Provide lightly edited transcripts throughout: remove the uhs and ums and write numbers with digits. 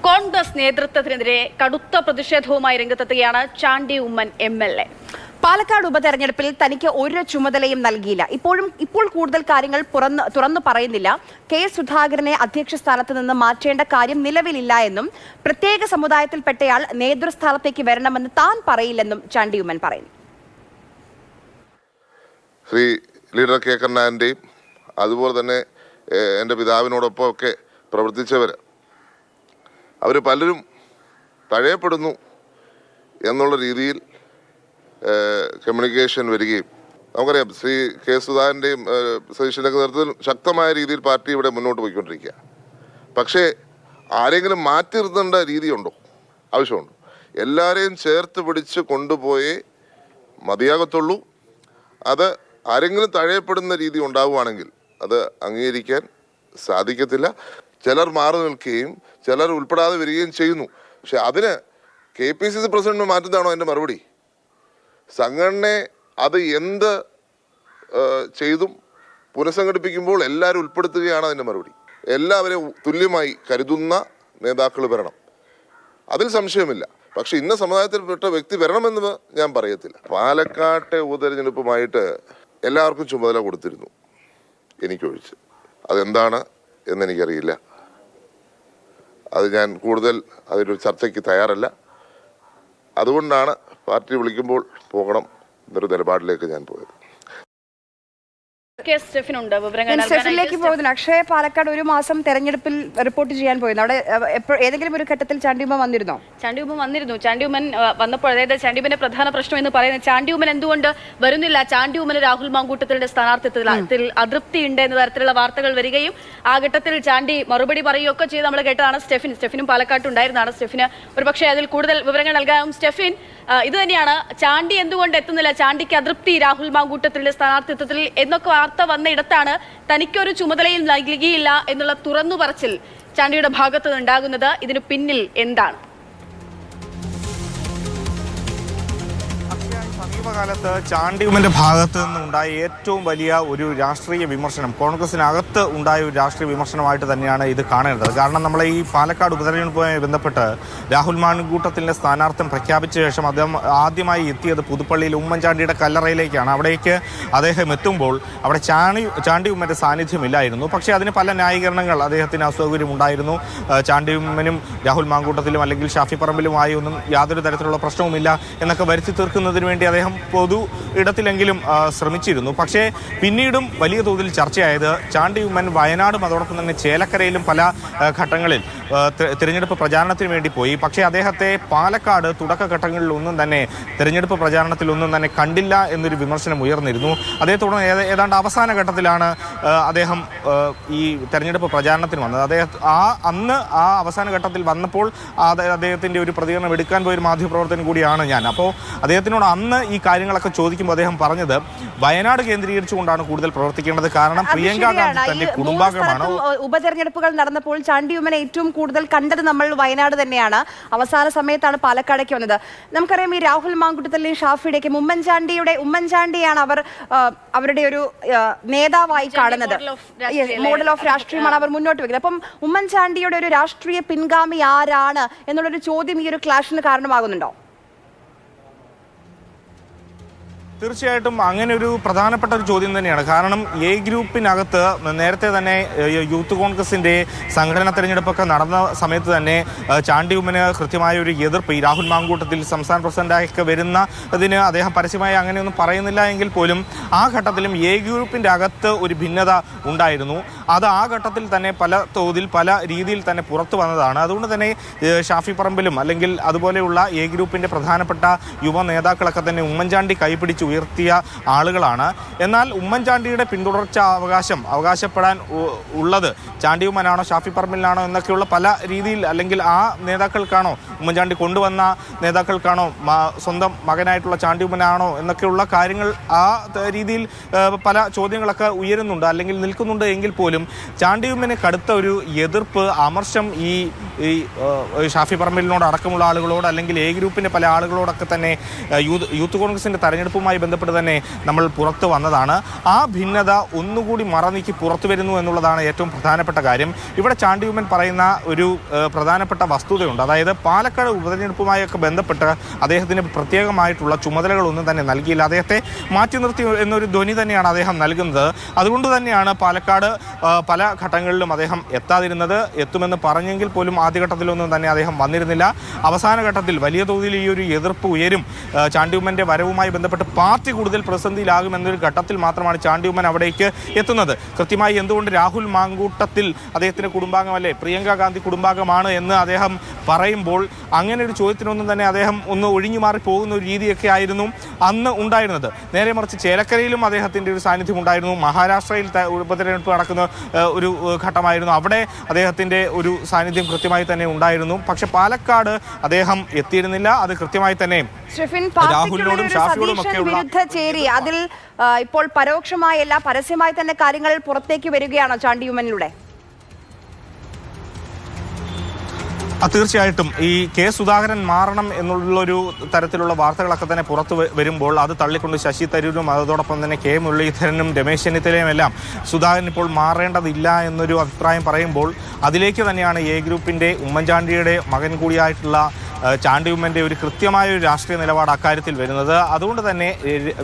കോൺഗ്രസ് നേതൃത്വത്തിനെതിരെ കടുത്ത പ്രതിഷേധവുമായി രംഗത്തെത്തുകയാണ് ചാണ്ടി ഉമ്മൻ MLA. പാലക്കാട് ഉപതെരഞ്ഞെടുപ്പിൽ തനിക്ക് ഒരു ചുമതലയും നൽകിയില്ല. ഇപ്പോൾ കൂടുതൽ കാര്യങ്ങൾ തുറന്നു പറയുന്നില്ല. കെ സുധാകരനെ അധ്യക്ഷ സ്ഥാനത്ത് നിന്ന് മാറ്റേണ്ട കാര്യം നിലവിലില്ല എന്നും പ്രത്യേക സമുദായത്തിൽപ്പെട്ടയാൾ നേതൃസ്ഥാനത്തേക്ക് വരണമെന്ന് താൻ പറയില്ലെന്നും ചാണ്ടി ഉമ്മൻ പറയുന്നു. ശ്രീ ലീഡർ കെ കരുണാകരൻ്റെയും അതുപോലെ തന്നെ എൻ്റെ പിതാവിനോടൊപ്പം ഒക്കെ പ്രവർത്തിച്ചവർ അവർ പലരും തഴയപ്പെടുന്നു എന്നുള്ള രീതിയിൽ കമ്മ്യൂണിക്കേഷൻ വരികയും നമുക്കറിയാം ശ്രീ കെ സുധാകരൻ്റെയും സതീഷിൻ്റെ നേതൃത്വത്തിൽ ശക്തമായ രീതിയിൽ പാർട്ടി ഇവിടെ മുന്നോട്ട് പോയിക്കൊണ്ടിരിക്കുക. പക്ഷേ ആരെങ്കിലും മാറ്റി നിർത്തേണ്ട രീതിയുണ്ടോ? ആവശ്യമുണ്ടോ? എല്ലാവരെയും ചേർത്ത് പിടിച്ച് കൊണ്ടുപോയേ മതിയാകത്തുള്ളൂ. അത് ആരെങ്കിലും തഴയപ്പെടുന്ന രീതി ഉണ്ടാവുകയാണെങ്കിൽ അത് അംഗീകരിക്കാൻ സാധിക്കത്തില്ല. ചിലർ മാറി നിൽക്കുകയും ചിലർ ഉൾപ്പെടാതെ വരികയും ചെയ്യുന്നു. പക്ഷെ അതിന് KPCC പ്രസിഡന്റ് മാറ്റുന്നതാണോ എൻ്റെ മറുപടി? സംഘടനയെ അത് എന്ത് ചെയ്തും പുനഃസംഘടിപ്പിക്കുമ്പോൾ എല്ലാവരും ഉൾപ്പെടുത്തുകയാണ് അതിൻ്റെ മറുപടി. എല്ലാവരെയും തുല്യമായി കരുതുന്ന നേതാക്കൾ വരണം, അതിൽ സംശയമില്ല. പക്ഷെ ഇന്ന സമുദായത്തിൽപ്പെട്ട വ്യക്തി വരണമെന്ന് ഞാൻ പറയത്തില്ല. പാലക്കാട്ടെ ഉപതെരഞ്ഞെടുപ്പുമായിട്ട് എല്ലാവർക്കും ചുമതല കൊടുത്തിരുന്നു, എനിക്കൊഴിച്ച്. അതെന്താണ് എന്നെനിക്കറിയില്ല. അത് ഞാൻ കൂടുതൽ അതിലൊരു ചർച്ചയ്ക്ക് തയ്യാറല്ല. അതുകൊണ്ടാണ് പാർട്ടി വിളിക്കുമ്പോൾ പോകണം എന്നൊരു നിലപാടിലേക്ക് ഞാൻ പോയത്. സ്റ്റെഫിനിലേക്ക് പോകുന്നു. അക്ഷയ പാലക്കാട് ഒരു മാസം തെരഞ്ഞെടുപ്പിൽ റിപ്പോർട്ട് ചെയ്യാൻ പോയിരുന്നു. അവിടെ ഏതെങ്കിലും ഒരു ഘട്ടത്തിൽ ചാണ്ടിയുമ്മൻ വന്നിരുന്നോ? ചാണ്ടിയുമ്മൻ വന്നിരുന്നു. ചാണ്ടിയുമ്മൻ വന്നപ്പോൾ, അതായത് ചാണ്ടിയുമ്മന്റെ പ്രധാന പ്രശ്നം എന്ന് പറയുന്നത് ചാണ്ടിയുമ്മൻ എന്തുകൊണ്ട് വരുന്നില്ല, ചാണ്ടിയുമ്മന് രാഹുൽ മാങ്കൂട്ടത്തിന്റെ സ്ഥാനാർത്ഥിത്വത്തിൽ അതൃപ്തി ഉണ്ട് എന്ന തരത്തിലുള്ള വാർത്തകൾ വരികയും ആ ഘട്ടത്തിൽ ചാണ്ടി മറുപടി പറയുകയൊക്കെ ചെയ്ത് നമ്മൾ കേട്ടതാണ്. സ്റ്റെഫിനും പാലക്കാട്ടുണ്ടായിരുന്നതാണ്. സ്റ്റെഫിന് ഒരുപക്ഷെ അതിൽ കൂടുതൽ വിവരങ്ങൾ നൽകാനും. സ്റ്റെഫിൻ, ഇത് തന്നെയാണ്, ചാണ്ടി എന്തുകൊണ്ട് എത്തുന്നില്ല, ചാണ്ടിക്ക് അതൃപ്തി രാഹുൽ മാങ്കൂട്ടത്തിന്റെ സ്ഥാനാർത്ഥിത്വത്തിൽ എന്നൊക്കെ വാർത്ത വന്ന ഇടത്താണ് തനിക്കൊരു ചുമതലയും നൽകിയില്ല എന്നുള്ള തുറന്നു പറച്ചിൽ ചാണ്ടിയുടെ ഭാഗത്ത് നിന്നുണ്ടാകുന്നത്. ഇതിന് പിന്നിൽ എന്താണ്? സമീപകാലത്ത് ചാണ്ടി ഉമ്മന്റെ ഭാഗത്ത് നിന്നുണ്ടായ ഏറ്റവും വലിയ ഒരു രാഷ്ട്രീയ വിമർശനം, കോൺഗ്രസിനകത്ത് ഉണ്ടായ ഒരു രാഷ്ട്രീയ വിമർശനമായിട്ട് തന്നെയാണ് ഇത് കാണേണ്ടത്. കാരണം നമ്മൾ ഈ പാലക്കാട് ഉപതെരഞ്ഞെടുപ്പുമായി ബന്ധപ്പെട്ട് രാഹുൽ മാങ്കൂട്ടത്തിൻ്റെ സ്ഥാനാർത്ഥം പ്രഖ്യാപിച്ച ശേഷം അദ്ദേഹം ആദ്യമായി എത്തിയത് പുതുപ്പള്ളിയിൽ ഉമ്മൻചാണ്ടിയുടെ കല്ലറയിലേക്കാണ്. അവിടേക്ക് അദ്ദേഹം എത്തുമ്പോൾ അവിടെ ചാണ്ടി ഉമ്മന്റെ സാന്നിധ്യമില്ലായിരുന്നു. പക്ഷേ അതിന് പല ന്യായീകരണങ്ങൾ അദ്ദേഹത്തിന് അസൗകര്യം ഉണ്ടായിരുന്നു. ചാണ്ടി ഉമ്മനും രാഹുൽ മാങ്കൂട്ടത്തിലും അല്ലെങ്കിൽ ഷാഫി പറമ്പിലുമായി ഒന്നും യാതൊരു തരത്തിലുള്ള പ്രശ്നവുമില്ല എന്നൊക്കെ വരുത്തി തീർക്കുന്നതിന് വേണ്ടി അദ്ദേഹം പൊതു ഇടത്തിലെങ്കിലും ശ്രമിച്ചിരുന്നു. പക്ഷേ പിന്നീടും വലിയ തോതിൽ ചർച്ചയായത് ചാണ്ടി ഉമ്മൻ വയനാടും അതോടൊപ്പം തന്നെ ചേലക്കരയിലും പല ഘട്ടങ്ങളിൽ തിരഞ്ഞെടുപ്പ് പ്രചാരണത്തിന് വേണ്ടി പോയി. പക്ഷേ അദ്ദേഹത്തെ പാലക്കാട് തുടക്കഘട്ടങ്ങളിലൊന്നും തന്നെ തിരഞ്ഞെടുപ്പ് പ്രചാരണത്തിലൊന്നും തന്നെ കണ്ടില്ല എന്നൊരു വിമർശനം ഉയർന്നിരുന്നു. അതേ തുടർന്ന് ഏതാണ്ട് അവസാന ഘട്ടത്തിലാണ് അദ്ദേഹം ഈ തെരഞ്ഞെടുപ്പ് പ്രചാരണത്തിന് വന്നത്. അന്ന് ആ അവസാന ഘട്ടത്തിൽ വന്നപ്പോൾ അദ്ദേഹത്തിൻ്റെ ഒരു പ്രതികരണം എടുക്കാൻ പോയൊരു മാധ്യമപ്രവർത്തനം കൂടിയാണ് ഞാൻ. അപ്പോൾ അദ്ദേഹത്തിനോട് അന്ന് ഈ കാര്യങ്ങളൊക്കെ ചോദിക്കുമ്പോൾ അദ്ദേഹം പറഞ്ഞത് വയനാട് കേന്ദ്രീകരിച്ചുകൊണ്ടാണ് കൂടുതൽ പ്രവർത്തിക്കേണ്ടത്. കാരണം പ്രിയങ്ക ഗാന്ധി തന്റെ കുടുംബാംഗമാണ്. ഉപതെരഞ്ഞെടുപ്പുകൾ നടന്നപ്പോൾ ചാണ്ടി ഉമ്മനെ ഏറ്റവും കൂടുതൽ കണ്ടത് നമ്മൾ വയനാട് തന്നെയാണ്. അവസാന സമയത്താണ് പാലക്കാടേക്ക് വന്നത്. നമുക്കറിയാം, ഈ രാഹുൽ മാങ്കൂട്ടത്തിലെയും ഷാഫിയുടെയൊക്കെ ഉമ്മൻചാണ്ടിയാണ് അവരുടെ ഒരു നേതാവായി കാണുന്നത്. മോഡൽ ഓഫ് രാഷ്ട്രീയമാണ് അവർ മുന്നോട്ട് വെക്കുന്നത്. അപ്പം ഉമ്മൻചാണ്ടിയുടെ ഒരു രാഷ്ട്രീയ പിൻഗാമി ആരാണ് എന്നുള്ളൊരു ചോദ്യം ഈ ഒരു ക്ലാഷിന് കാരണമാകുന്നുണ്ടോ? തീർച്ചയായിട്ടും അങ്ങനെ ഒരു പ്രധാനപ്പെട്ട ഒരു ചോദ്യം തന്നെയാണ്. കാരണം എ ഗ്രൂപ്പിനകത്ത് നേരത്തെ തന്നെ യൂത്ത് കോൺഗ്രസിൻ്റെ സംഘടനാ തെരഞ്ഞെടുപ്പൊക്കെ നടന്ന സമയത്ത് തന്നെ ചാണ്ടി ഉമ്മന് കൃത്യമായ ഒരു എതിർപ്പ്, ഈ രാഹുൽ മാങ്കൂട്ടത്തിൽ സംസ്ഥാന പ്രസിഡന്റായൊക്കെ വരുന്നതിന് അദ്ദേഹം പരസ്യമായി അങ്ങനെയൊന്നും പറയുന്നില്ല എങ്കിൽ പോലും ആ ഘട്ടത്തിലും എ ഗ്രൂപ്പിൻ്റെ അകത്ത് ഒരു ഭിന്നത ഉണ്ടായിരുന്നു. അത് ആ ഘട്ടത്തിൽ തന്നെ പല തോതിൽ പല രീതിയിൽ തന്നെ പുറത്തു വന്നതാണ്. അതുകൊണ്ട് തന്നെ ഷാഫി പറമ്പിലും അല്ലെങ്കിൽ അതുപോലെയുള്ള എ ഗ്രൂപ്പിൻ്റെ പ്രധാനപ്പെട്ട യുവ നേതാക്കളൊക്കെ തന്നെ ഉമ്മൻചാണ്ടി കൈപിടിച്ചു ഉയർത്തിയ ആളുകളാണ്. എന്നാൽ ഉമ്മൻചാണ്ടിയുടെ പിന്തുടർച്ച അവകാശപ്പെടാൻ ഉള്ളത് ചാണ്ടി ഉമ്മനാണോ ഷാഫി പറമ്പിലാണോ എന്നൊക്കെയുള്ള പല രീതിയിൽ, അല്ലെങ്കിൽ ആ നേതാക്കൾക്കാണോ, ഉമ്മൻചാണ്ടി കൊണ്ടുവന്ന നേതാക്കൾക്കാണോ, സ്വന്തം മകനായിട്ടുള്ള ചാണ്ടി ഉമ്മനാണോ എന്നൊക്കെയുള്ള കാര്യങ്ങൾ ആ രീതിയിൽ പല ചോദ്യങ്ങളൊക്കെ ഉയരുന്നുണ്ട് അല്ലെങ്കിൽ നിൽക്കുന്നുണ്ട്. എങ്കിൽ പോലും ചാണ്ടി ഉമ്മന് കടുത്ത ഒരു എതിർപ്പ്, അമർഷം ഈ ഷാഫി പറമ്പിലിനോട് അടക്കമുള്ള ആളുകളോട് അല്ലെങ്കിൽ എ ഗ്രൂപ്പിൻ്റെ പല ആളുകളോടൊക്കെ തന്നെ യൂത്ത് കോൺഗ്രസിൻ്റെ തെരഞ്ഞെടുപ്പുമായി തെരഞ്ഞെടുപ്പുമായി ബന്ധപ്പെട്ട് തന്നെ നമ്മൾ പുറത്തു വന്നതാണ്. ആ ഭിന്നത ഒന്നുകൂടി മറനീക്കി പുറത്തു വരുന്നു എന്നുള്ളതാണ് ഏറ്റവും പ്രധാനപ്പെട്ട കാര്യം. ഇവിടെ ചാണ്ടി ഉമ്മൻ പറയുന്ന ഒരു പ്രധാനപ്പെട്ട വസ്തുതയുണ്ട്. അതായത് പാലക്കാട് ഉപതെരഞ്ഞെടുപ്പുമായൊക്കെ ബന്ധപ്പെട്ട് അദ്ദേഹത്തിന് പ്രത്യേകമായിട്ടുള്ള ചുമതലകളൊന്നും തന്നെ നൽകിയില്ല. അദ്ദേഹത്തെ മാറ്റി നിർത്തി എന്നൊരു ധ്വനി തന്നെയാണ് അദ്ദേഹം നൽകുന്നത്. അതുകൊണ്ട് തന്നെയാണ് പാലക്കാട് പല ഘട്ടങ്ങളിലും അദ്ദേഹം എത്താതിരുന്നത്. എത്തുമെന്ന് പറഞ്ഞെങ്കിൽ പോലും ആദ്യഘട്ടത്തിലൊന്നും തന്നെ അദ്ദേഹം വന്നിരുന്നില്ല. അവസാന ഘട്ടത്തിൽ വലിയ തോതിൽ ഈ ഒരു എതിർപ്പ് ഉയരും. ചാണ്ടി ഉമ്മൻ്റെ വരവുമായി ബന്ധപ്പെട്ട് പാർട്ടി കൂടുതൽ പ്രതിസന്ധിയിലാകുമെന്നൊരു ഘട്ടത്തിൽ മാത്രമാണ് ചാണ്ടി ഉമ്മൻ അവിടേക്ക് എത്തുന്നത്. കൃത്യമായി എന്തുകൊണ്ട് രാഹുൽ മാങ്കൂട്ടത്തിൽ അദ്ദേഹത്തിൻ്റെ കുടുംബാംഗമല്ലേ, പ്രിയങ്ക ഗാന്ധി കുടുംബാംഗമാണ് എന്ന് അദ്ദേഹം പറയുമ്പോൾ അങ്ങനെ ഒരു ചോദ്യത്തിനൊന്നും തന്നെ അദ്ദേഹം ഒന്ന് ഒഴിഞ്ഞു മാറി പോകുന്ന ഒരു രീതിയൊക്കെ ആയിരുന്നു അന്ന് ഉണ്ടായിരുന്നത്. നേരെ മറിച്ച് ചേലക്കരയിലും അദ്ദേഹത്തിൻ്റെ ഒരു സാന്നിധ്യം ഉണ്ടായിരുന്നു. മഹാരാഷ്ട്രയിൽ ഉപതെരഞ്ഞെടുപ്പ് നടക്കുന്ന ഒരു ഘട്ടമായിരുന്നു. അവിടെ അദ്ദേഹത്തിൻ്റെ ഒരു സാന്നിധ്യം കൃത്യമായി തന്നെ ഉണ്ടായിരുന്നു. പക്ഷെ പാലക്കാട് അദ്ദേഹം എത്തിയിരുന്നില്ല. അത് കൃത്യമായി തന്നെ രാഹുലിനോടും ഷാഫിയോടും ഒക്കെയുള്ള വിരുദ്ധ ചേരി അതിൽ ഇപ്പോൾ പരോക്ഷമായല്ല പരസ്യമായി തന്നെ കാര്യങ്ങൾ പുറത്തേക്ക് വരികയാണോ ചാണ്ടി ഉമ്മനിലൂടെ? തീർച്ചയായിട്ടും ഈ കെ സുധാകരൻ മാറണം എന്നുള്ളൊരു തരത്തിലുള്ള വാർത്തകളൊക്കെ തന്നെ പുറത്തു വരുമ്പോൾ അത് തള്ളിക്കൊണ്ട് ശശി തരൂരും അതോടൊപ്പം തന്നെ കെ മുരളീധരനും രമേശ് ചെന്നിത്തലയും എല്ലാം സുധാകരൻ ഇപ്പോൾ മാറേണ്ടതില്ല എന്നൊരു അഭിപ്രായം പറയുമ്പോൾ അതിലേക്ക് തന്നെയാണ് എ ഗ്രൂപ്പിൻ്റെ ഉമ്മൻചാണ്ടിയുടെ മകൻ കൂടിയായിട്ടുള്ള ചാണ്ടി ഉമ്മൻ്റെ ഒരു കൃത്യമായ ഒരു രാഷ്ട്രീയ നിലപാട് അക്കാര്യത്തിൽ വരുന്നത്. അതുകൊണ്ട് തന്നെ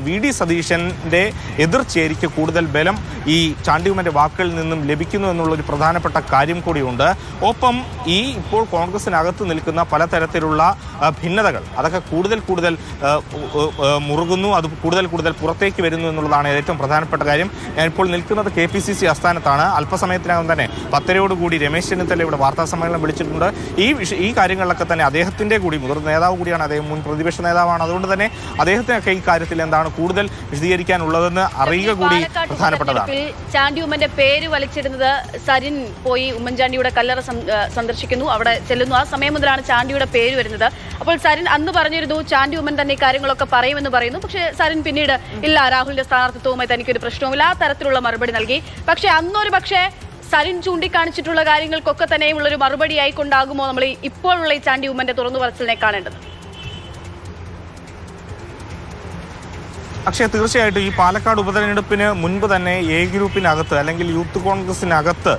വി ഡി സതീശൻ്റെ എതിർചേരിക്ക് കൂടുതൽ ബലം ഈ ചാണ്ടി ഉമ്മൻ്റെ വാക്കുകളിൽ നിന്നും ലഭിക്കുന്നു എന്നുള്ളൊരു പ്രധാനപ്പെട്ട കാര്യം കൂടിയുണ്ട്. ഒപ്പം ഈ ഇപ്പോൾ കോൺഗ്രസിനകത്ത് നിൽക്കുന്ന പലതരത്തിലുള്ള ഭിന്നതകൾ അതൊക്കെ കൂടുതൽ മുറുകുന്നു. അത് കൂടുതൽ പുറത്തേക്ക് വരുന്നു എന്നുള്ളതാണ് ഏറ്റവും പ്രധാനപ്പെട്ട കാര്യം. ഞാനിപ്പോൾ നിൽക്കുന്നത് KPCC ആസ്ഥാനത്താണ്. അല്പസമയത്തിനകം തന്നെ 10:00 രമേശ് ചെന്നിത്തല ഇവിടെ വാർത്താ സമ്മേളനം വിളിച്ചിട്ടുണ്ട്. ഈ കാര്യങ്ങളിലൊക്കെ തന്നെ അദ്ദേഹത്തിൻ്റെ കൂടി മുതിർന്ന നേതാവ് കൂടിയാണ് അദ്ദേഹം, മുൻ പ്രതിപക്ഷ നേതാവാണ്. അതുകൊണ്ട് തന്നെ അദ്ദേഹത്തിനൊക്കെ ഈ കാര്യത്തിൽ എന്താണ് കൂടുതൽ വിശദീകരിക്കാനുള്ളതെന്ന് അറിയുക കൂടി പ്രധാനപ്പെട്ടതാണ്. ചാണ്ടി ഉമ്മന്റെ പേര് വലിച്ചിടുന്നത് സരിൻ പോയി ഉമ്മൻചാണ്ടിയുടെ കല്ലറ സന്ദർശിക്കുന്നു, അവിടെ ചെല്ലുന്നു. ആ സമയം മുതലാണ് ചാണ്ടിയുടെ പേര് വരുന്നത്. അപ്പോൾ സരിൻ അന്ന് പറഞ്ഞിരുന്നു ചാണ്ടി ഉമ്മൻ തന്നെ ഈ കാര്യങ്ങളൊക്കെ പറയുമെന്ന് പറയുന്നു. പക്ഷേ സരിൻ പിന്നീട് ഇല്ല, രാഹുലിന്റെ സ്ഥാനാർത്ഥിത്വവുമായി തനിക്കൊരു പ്രശ്നവുമില്ല, ആ തരത്തിലുള്ള മറുപടി നൽകി. പക്ഷേ അന്നൊരു പക്ഷേ സരിൻ ചൂണ്ടിക്കാണിച്ചിട്ടുള്ള കാര്യങ്ങൾക്കൊക്കെ തന്നെയും ഉള്ളൊരു മറുപടി ആയിക്കൊണ്ടാകുമോ നമ്മൾ ഇപ്പോഴുള്ള ഈ ചാണ്ടി ഉമ്മന്റെ തുറന്നു പറച്ചിലിനെ കാണേണ്ടത്? പക്ഷേ തീർച്ചയായിട്ടും ഈ പാലക്കാട് ഉപതെരഞ്ഞെടുപ്പിന് മുൻപ് തന്നെ എ ഗ്രൂപ്പിനകത്ത് അല്ലെങ്കിൽ യൂത്ത് കോൺഗ്രസിനകത്ത്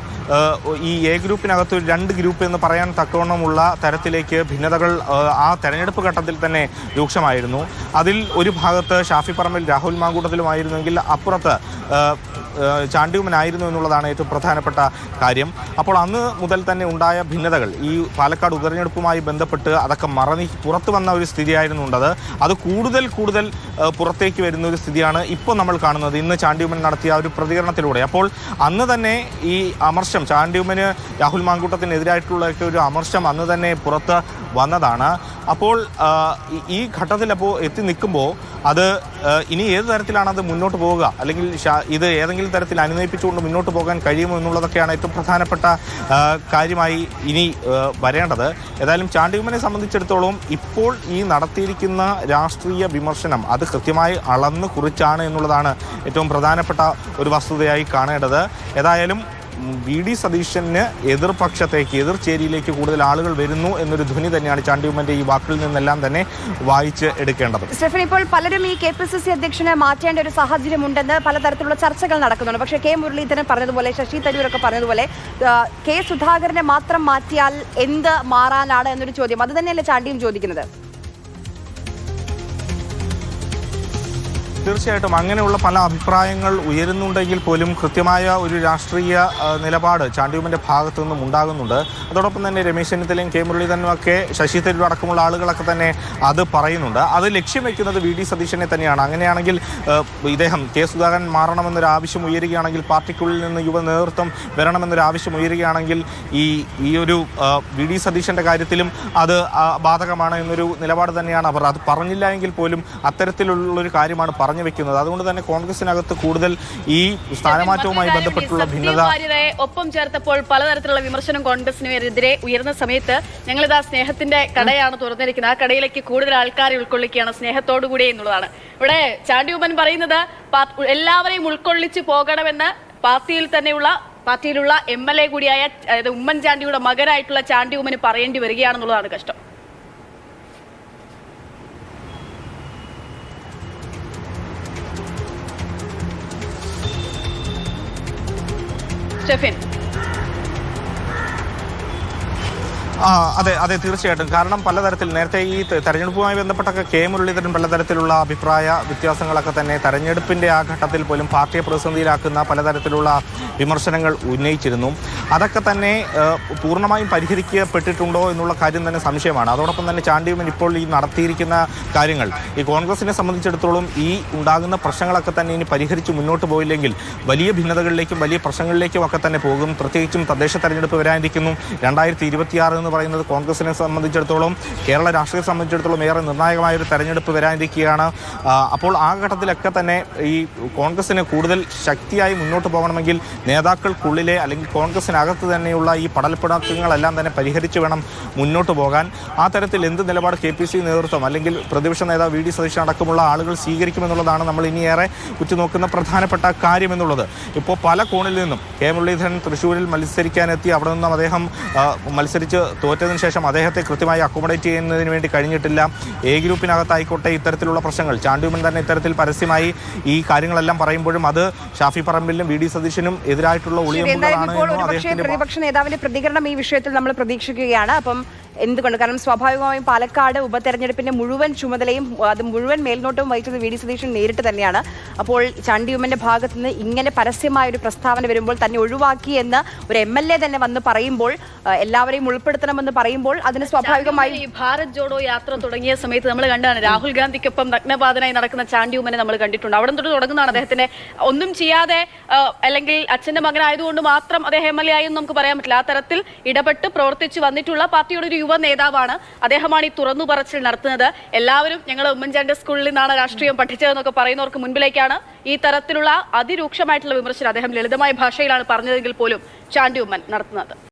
ഈ എ ഗ്രൂപ്പിനകത്ത് ഒരു 2 ഗ്രൂപ്പ് എന്ന് പറയാൻ തക്കവണ്ണമുള്ള തരത്തിലേക്ക് ഭിന്നതകൾ ആ തെരഞ്ഞെടുപ്പ് ഘട്ടത്തിൽ തന്നെ രൂക്ഷമായിരുന്നു. അതിൽ ഒരു ഭാഗത്ത് ഷാഫി പറമ്പിൽ രാഹുൽ മാങ്കൂട്ടത്തിലുമായിരുന്നെങ്കിൽ അപ്പുറത്ത് ചാണ്ടി ഉമ്മനായിരുന്നു എന്നുള്ളതാണ് ഏറ്റവും പ്രധാനപ്പെട്ട കാര്യം. അപ്പോൾ അന്ന് മുതൽ തന്നെ ഉണ്ടായ ഭിന്നതകൾ ഈ പാലക്കാട് ഉപതെരഞ്ഞെടുപ്പുമായി ബന്ധപ്പെട്ട് അതൊക്കെ മറനീക്കി പുറത്തു വന്ന ഒരു സ്ഥിതിയായിരുന്നു ഉണ്ടത്. അത് കൂടുതൽ പുറത്തേക്ക് വരുന്ന ഒരു സ്ഥിതിയാണ് ഇപ്പോൾ നമ്മൾ കാണുന്നത്, ഇന്ന് ചാണ്ടി ഉമ്മൻ നടത്തിയ ഒരു പ്രതികരണത്തിലൂടെ. അപ്പോൾ അന്ന് തന്നെ ഈ അമർഷം ചാണ്ടി ഉമ്മന് രാഹുൽ മാങ്കൂട്ടത്തിനെതിരായിട്ടുള്ള ഒരു അമർഷം അന്ന് തന്നെ പുറത്ത് വന്നതാണ്. അപ്പോൾ ഈ ഘട്ടത്തിൽ അപ്പോൾ എത്തി നിൽക്കുമ്പോൾ അത് ഇനി ഏത് തരത്തിലാണ് അത് മുന്നോട്ട് പോവുക, അല്ലെങ്കിൽ ഇത് ഏതെങ്കിലും തരത്തിൽ അനുനയിപ്പിച്ചുകൊണ്ട് മുന്നോട്ട് പോകാൻ കഴിയുമോ എന്നുള്ളതൊക്കെയാണ് ഏറ്റവും പ്രധാനപ്പെട്ട കാര്യമായി ഇനി വരേണ്ടത്. ഏതായാലും ചാണ്ടി ഉമ്മനെ സംബന്ധിച്ചിടത്തോളം ഇപ്പോൾ ഈ നടത്തിയിരിക്കുന്ന രാഷ്ട്രീയ വിമർശനം അത് കൃത്യമായി അളന്ന് കുറിച്ചാണ് എന്നുള്ളതാണ് ഏറ്റവും പ്രധാനപ്പെട്ട ഒരു വസ്തുതയായി കാണേണ്ടത്. ഏതായാലും വി ഡി സതീശന് എതിർപക്ഷത്തേക്ക് എതിർചേരിയിലേക്ക് കൂടുതൽ ആളുകൾ വരുന്നു എന്നൊരു ധ്വനി തന്നെയാണ് ചാണ്ടി ഉമ്മന്റെ ഈ വാക്കിൽ നിന്നെല്ലാം തന്നെ വായിച്ച് എടുക്കേണ്ടത്. സ്റ്റെഫൻ, ഇപ്പോൾ പലരും ഈ KPCC അധ്യക്ഷനെ മാറ്റേണ്ട ഒരു സാഹചര്യമുണ്ടെന്ന് പലതരത്തിലുള്ള ചർച്ചകൾ നടക്കുന്നുണ്ട്. പക്ഷേ കെ മുരളീധരൻ പറഞ്ഞതുപോലെ, ശശി തരൂരൊക്കെ പറഞ്ഞതുപോലെ കെ സുധാകരനെ മാത്രം മാറ്റിയാൽ എന്ത് മാറാനാണ് എന്നൊരു ചോദ്യം അത് തന്നെയല്ലേ ചാണ്ടിയും ചോദിക്കുന്നത്? തീർച്ചയായിട്ടും അങ്ങനെയുള്ള പല അഭിപ്രായങ്ങൾ ഉയരുന്നുണ്ടെങ്കിൽ പോലും കൃത്യമായ ഒരു രാഷ്ട്രീയ നിലപാട് ചാണ്ടി ഉമ്മന്റെ ഭാഗത്തു നിന്നും ഉണ്ടാകുന്നുണ്ട്. അതോടൊപ്പം തന്നെ രമേശ് ചെന്നിത്തലയും കെ മുരളീധരനും ഒക്കെ ശശി തരൂർ അടക്കമുള്ള ആളുകളൊക്കെ തന്നെ അത് പറയുന്നുണ്ട്. അത് ലക്ഷ്യം വെക്കുന്നത് വി ഡി സതീശനെ തന്നെയാണ്. അങ്ങനെയാണെങ്കിൽ ഇദ്ദേഹം കെ സുധാകരൻ മാറണമെന്നൊരു ആവശ്യം ഉയരുകയാണെങ്കിൽ, പാർട്ടിക്കുള്ളിൽ നിന്ന് യുവ നേതൃത്വം വരണമെന്നൊരു ആവശ്യം ഉയരുകയാണെങ്കിൽ ഈ ഒരു വി ഡി സതീശന്റെ കാര്യത്തിലും അത് ബാധകമാണ് എന്നൊരു നിലപാട് തന്നെയാണ് അവർ. അത് പറഞ്ഞില്ല എങ്കിൽ പോലും അത്തരത്തിലുള്ളൊരു കാര്യമാണ് പറഞ്ഞു വെക്കുന്നത്. അതുകൊണ്ട് തന്നെ കോൺഗ്രസിനകത്ത് കൂടുതൽ ഈ സ്ഥാനമാറ്റവുമായി ബന്ധപ്പെട്ടുള്ള ഭിന്നത ഒപ്പം ചേർത്തപ്പോൾ പലതരത്തിലുള്ള വിമർശനം കോൺഗ്രസിനെതിരെ ഉയർന്ന സമയത്ത് ഞങ്ങളിതാ സ്നേഹത്തിന്റെ കടയാണ് തുറന്നിരിക്കുന്നത്, ആ കടയിലേക്ക് കൂടുതൽ ആൾക്കാരെ ഉൾക്കൊള്ളിക്കുകയാണ് സ്നേഹത്തോടുകൂടി എന്നുള്ളതാണ്. ഇവിടെ ചാണ്ടി ഉമ്മൻ പറയുന്നത് എല്ലാവരെയും ഉൾക്കൊള്ളിച്ച് പോകണമെന്ന് പാർട്ടിയിലുള്ള MLA കൂടിയായ ഉമ്മൻചാണ്ടിയുടെ മകനായിട്ടുള്ള ചാണ്ടി ഉമ്മന് പറയേണ്ടി വരികയാണെന്നുള്ളതാണ് കഷ്ടം. സ്റ്റെഫിൻ. അതെ അതെ തീർച്ചയായിട്ടും. കാരണം പലതരത്തിൽ നേരത്തെ ഈ തെരഞ്ഞെടുപ്പുമായി ബന്ധപ്പെട്ടൊക്കെ കെ മുരളീധരൻ പലതരത്തിലുള്ള അഭിപ്രായ വ്യത്യാസങ്ങളൊക്കെ തന്നെ തെരഞ്ഞെടുപ്പിന്റെ ആ ഘട്ടത്തിൽ പോലും പാർട്ടിയെ പ്രതിസന്ധിയിലാക്കുന്ന പലതരത്തിലുള്ള വിമർശനങ്ങൾ ഉന്നയിച്ചിരുന്നു. അതൊക്കെ തന്നെ പൂർണ്ണമായും പരിഹരിക്കപ്പെട്ടിട്ടുണ്ടോ എന്നുള്ള കാര്യം തന്നെ സംശയമാണ്. അതോടൊപ്പം തന്നെ ചാണ്ടി ഉമ്മൻ ഇപ്പോൾ ഈ നടത്തിയിരിക്കുന്ന കാര്യങ്ങൾ ഈ കോൺഗ്രസിനെ സംബന്ധിച്ചിടത്തോളം ഈ ഉണ്ടാകുന്ന പ്രശ്നങ്ങളൊക്കെ തന്നെ ഇനി പരിഹരിച്ച് മുന്നോട്ട് പോയില്ലെങ്കിൽ വലിയ ഭിന്നതകളിലേക്കും വലിയ പ്രശ്നങ്ങളിലേക്കും ഒക്കെ തന്നെ പോകും. പ്രത്യേകിച്ചും തദ്ദേശ തെരഞ്ഞെടുപ്പ് വരാനിരിക്കുന്നു. 2026 എന്ന് പറയുന്നത് കോൺഗ്രസിനെ സംബന്ധിച്ചിടത്തോളം കേരള രാഷ്ട്രീയത്തെ സംബന്ധിച്ചിടത്തോളം ഏറെ നിർണായകമായ ഒരു തെരഞ്ഞെടുപ്പ് വരാനിരിക്കുകയാണ്. അപ്പോൾ ആ ഘട്ടത്തിലൊക്കെ തന്നെ ഈ കോൺഗ്രസിന് കൂടുതൽ ശക്തിയായി മുന്നോട്ട് പോകണമെങ്കിൽ നേതാക്കൾക്കുള്ളിലെ അല്ലെങ്കിൽ കോൺഗ്രസിനകത്ത് തന്നെയുള്ള ഈ പടൽപ്പിണക്കങ്ങളെല്ലാം തന്നെ പരിഹരിച്ച് വേണം മുന്നോട്ട് പോകാൻ. ആ തരത്തിൽ എന്ത് നിലപാട് KPC നേതൃത്വം അല്ലെങ്കിൽ പ്രതിപക്ഷ നേതാവ് VD സതീശൻ അടക്കമുള്ള ആളുകൾ സ്വീകരിക്കുമെന്നുള്ളതാണ് നമ്മൾ ഇനിയേറെ ഉറ്റുനോക്കുന്ന പ്രധാനപ്പെട്ട കാര്യമെന്നുള്ളത്. ഇപ്പോൾ പല കോണിൽ നിന്നും കെ മുരളീധരൻ തൃശ്ശൂരിൽ മത്സരിക്കാനെത്തി അവിടെ നിന്നും അദ്ദേഹം മത്സരിച്ച് തോറ്റതിന് ശേഷം അദ്ദേഹത്തെ കൃത്യമായി അക്കോമഡേറ്റ് ചെയ്യുന്നതിന് വേണ്ടി കഴിഞ്ഞിട്ടില്ല. എ ഗ്രൂപ്പിനകത്തായിക്കോട്ടെ ഇത്തരത്തിലുള്ള പ്രശ്നങ്ങൾ ചാണ്ടി ഉമ്മൻ തന്നെ ഇത്തരത്തിൽ പരസ്യമായി ഈ കാര്യങ്ങളെല്ലാം പറയുമ്പോഴും അത് ഷാഫി പറമ്പിലിനും VD സതീശനും എതിരായിട്ടുള്ള ഒളിയമ്പുകളാണ്. പ്രതിപക്ഷ നേതാവിന്റെ പ്രതികരണം ഈ വിഷയത്തിൽ നമ്മൾ പ്രതീക്ഷിക്കുകയാണ്. അപ്പം എന്തുകൊണ്ട്? കാരണം സ്വാഭാവികമായും പാലക്കാട് ഉപതെരഞ്ഞെടുപ്പിന്റെ മുഴുവൻ ചുമതലയും അത് മുഴുവൻ മേൽനോട്ടവും വഹിച്ചത് VD സതീശൻ നേരിട്ട് തന്നെയാണ്. അപ്പോൾ ചാണ്ടി ഉമ്മന്റെ ഭാഗത്ത് നിന്ന് ഇങ്ങനെ പരസ്യമായ ഒരു പ്രസ്താവന വരുമ്പോൾ തന്നെ ഒഴിവാക്കി എന്ന് ഒരു MLA തന്നെ വന്ന് പറയുമ്പോൾ, എല്ലാവരെയും ഉൾപ്പെടുത്തണമെന്ന് പറയുമ്പോൾ അതിന് സ്വാഭാവികമായി ഈ ഭാരത് ജോഡോ യാത്ര തുടങ്ങിയ സമയത്ത് നമ്മൾ കണ്ടാണ് രാഹുൽ ഗാന്ധിക്കൊപ്പം നഗ്നപാതനായി നടക്കുന്ന ചാണ്ടി ഉമ്മനെ നമ്മൾ കണ്ടിട്ടുണ്ട്. അവിടെ തൊട്ട് തുടങ്ങുന്നതാണ് അദ്ദേഹത്തിന് ഒന്നും ചെയ്യാതെ അല്ലെങ്കിൽ അച്ഛന്റെ മകനായതുകൊണ്ട് മാത്രം അദ്ദേഹം MLA ആയെന്ന് നമുക്ക് പറയാൻ പറ്റില്ല. ആ തരത്തിൽ ഇടപെട്ട് പ്രവർത്തിച്ചു വന്നിട്ടുള്ള പാർട്ടിയുടെ ഒരു യുവ നേതാവാണ് അദ്ദേഹമാണ് ഈ തുറന്നു പറച്ചിൽ നടത്തുന്നത്. എല്ലാവരും ഞങ്ങൾ ഉമ്മൻചാണ്ടി സ്കൂളിൽ നിന്നാണ് രാഷ്ട്രീയം പഠിച്ചതെന്നൊക്കെ പറയുന്നവർക്ക് മുൻപിലേക്കാണ് ഈ തരത്തിലുള്ള അതിരൂക്ഷമായിട്ടുള്ള വിമർശനം അദ്ദേഹം ലളിതമായ ഭാഷയിലാണ് പറഞ്ഞതെങ്കിൽ പോലും ചാണ്ടി ഉമ്മൻ നടത്തുന്നത്.